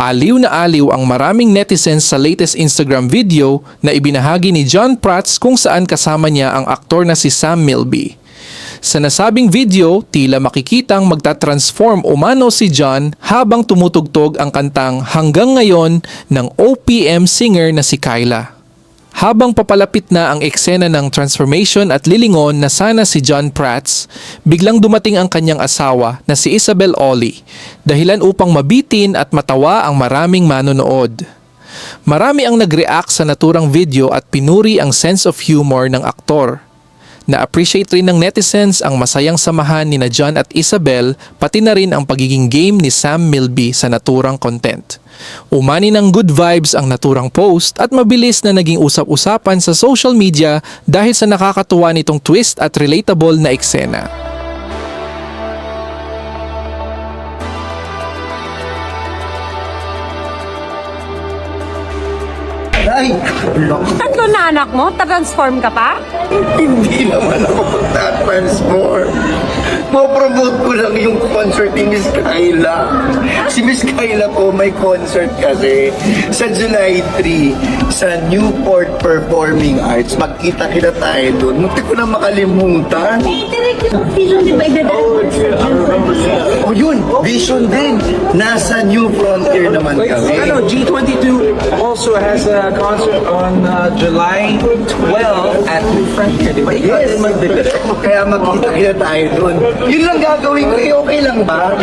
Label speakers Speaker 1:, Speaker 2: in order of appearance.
Speaker 1: Aliw na aliw ang maraming netizens sa latest Instagram video na ibinahagi ni John Prats kung saan kasama niya ang aktor na si Sam Milby. Sa nasabing video, tila makikitang magta-transform umano si John habang tumutugtog ang kantang Hanggang Ngayon ng OPM singer na si Kyla. Habang papalapit na ang eksena ng transformation at lilingon na sana si John Prats, biglang dumating ang kanyang asawa na si Isabel Oli, dahilan upang mabitin at matawa ang maraming manonood. Marami ang nag-react sa naturang video at pinuri ang sense of humor ng aktor. Na-appreciate rin ng netizens ang masayang samahan ni na John at Isabel, pati na rin ang pagiging game ni Sam Milby sa naturang content. Umani ng good vibes ang naturang post at mabilis na naging usap-usapan sa social media dahil sa nakakatuwa nitong twist at relatable na eksena.
Speaker 2: Ay,
Speaker 3: Tatlo na anak mo? Transform ka pa?
Speaker 2: hindi naman ako magta-transform. Mo-promote ko lang yung concert ni Miss Kyla. Si Miss Kyla po may concert kasi sa July 3 sa Newport Performing Arts. Magkita-kita tayo doon. Munti ko na makalimutan.
Speaker 3: Vision di ba
Speaker 2: Oh yun, Vision din. Nasa New Frontier naman kami.
Speaker 4: G22 also has a concert on July 12 at New Frontier, di ba? Ikaw
Speaker 2: Yes.
Speaker 4: din magdala.
Speaker 2: Kaya magkita-kita tayo doon. Yun lang gagawin ko, okay lang ba?